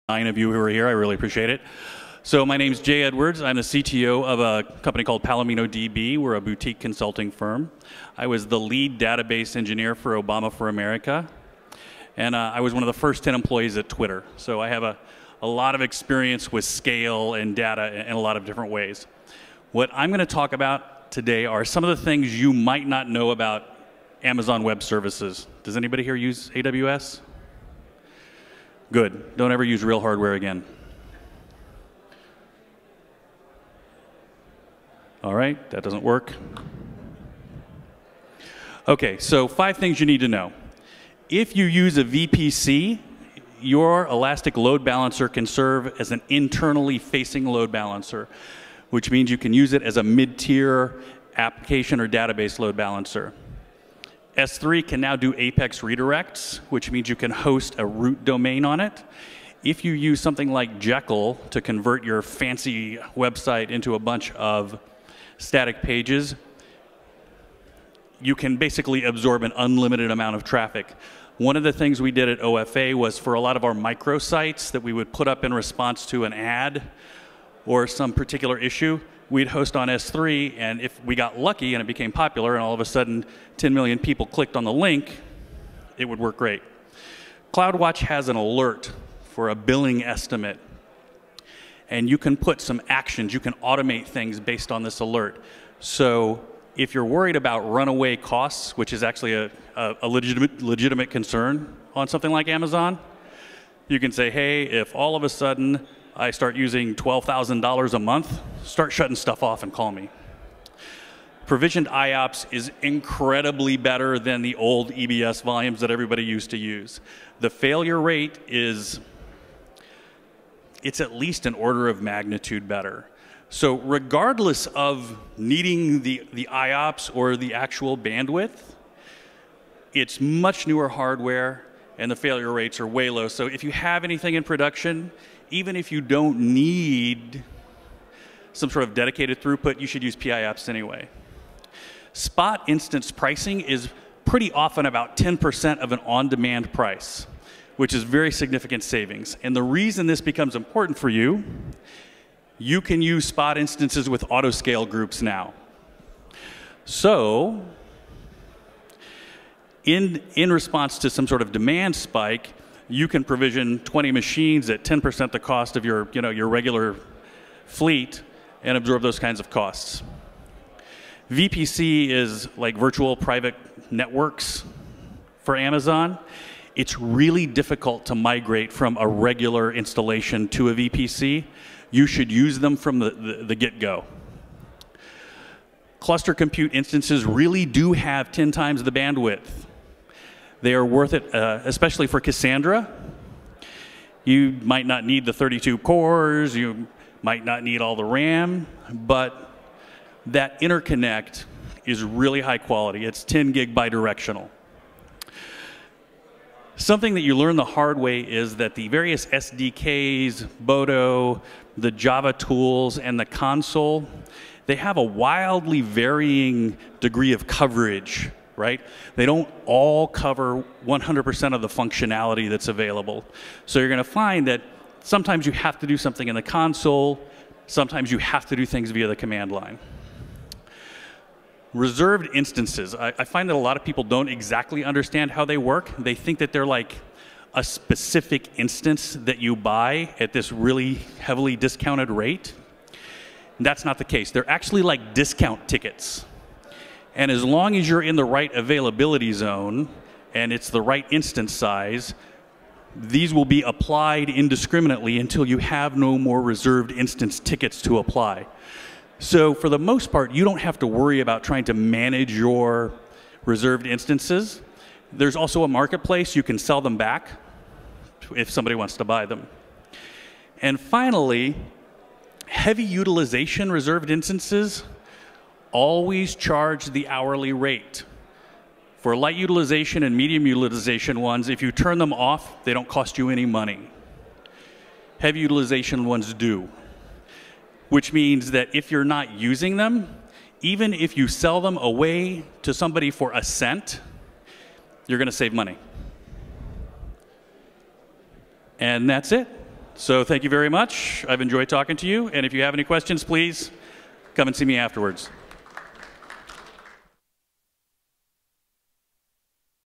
9 of you who are here. I really appreciate it. So my name's Jay Edwards. I'm the CTO of a company called Palomino DB. We're a boutique consulting firm. I was the lead database engineer for Obama for America. And I was one of the first 10 employees at Twitter. So I have a lot of experience with scale and data in a lot of different ways. What I'm going to talk about today are some of the things you might not know about Amazon Web Services. Does anybody here use AWS? Good. Don't ever use real hardware again. All right, that doesn't work. Okay, so 5 things you need to know. If you use a VPC, your Elastic Load Balancer can serve as an internally facing load balancer, which means you can use it as a mid-tier application or database load balancer. S3 can now do Apex redirects, which means you can host a root domain on it. If you use something like Jekyll to convert your fancy website into a bunch of static pages, you can basically absorb an unlimited amount of traffic. One of the things we did at OFA was for a lot of our microsites that we would put up in response to an ad or some particular issue, we'd host on S3, and if we got lucky and it became popular and all of a sudden 10 million people clicked on the link, it would work great. CloudWatch has an alert for a billing estimate, and you can put some actions, you can automate things based on this alert. So if you're worried about runaway costs, which is actually a legitimate concern on something like Amazon, you can say, hey, if all of a sudden I start using $12,000 a month, start shutting stuff off and call me. Provisioned IOPS is incredibly better than the old EBS volumes that everybody used to use. The failure rate is, it's at least an order of magnitude better. So regardless of needing the IOPS or the actual bandwidth, it's much newer hardware and the failure rates are way low. So if you have anything in production, even if you don't need some sort of dedicated throughput, you should use PIOPS anyway. Spot instance pricing is pretty often about 10% of an on-demand price, which is very significant savings. And the reason this becomes important for you, you can use spot instances with auto-scale groups now. So in response to some sort of demand spike, you can provision 20 machines at 10% the cost of your regular fleet and absorb those kinds of costs. VPC is like virtual private networks for Amazon. It's really difficult to migrate from a regular installation to a VPC. You should use them from the get-go. Cluster compute instances really do have 10 times the bandwidth. They are worth it, especially for Cassandra. You might not need the 32 cores, you might not need all the RAM, but that interconnect is really high quality. It's 10 gig bidirectional. Something that you learn the hard way is that the various SDKs, Bodo, the Java tools, and the console, they have a wildly varying degree of coverage. Right? They don't all cover 100% of the functionality that's available. So you're going to find that sometimes you have to do something in the console, sometimes you have to do things via the command line. Reserved instances. I find that a lot of people don't exactly understand how they work. They think that they're like a specific instance that you buy at this really heavily discounted rate. And that's not the case. They're actually like discount tickets. And as long as you're in the right availability zone and it's the right instance size, these will be applied indiscriminately until you have no more reserved instance tickets to apply. So for the most part, you don't have to worry about trying to manage your reserved instances. There's also a marketplace. You can sell them back if somebody wants to buy them. And finally, heavy utilization reserved instances always charge the hourly rate. For light utilization and medium utilization ones, if you turn them off, they don't cost you any money. Heavy utilization ones do, which means that if you're not using them, even if you sell them away to somebody for a cent, you're going to save money. And that's it. So thank you very much. I've enjoyed talking to you. And if you have any questions, please come and see me afterwards.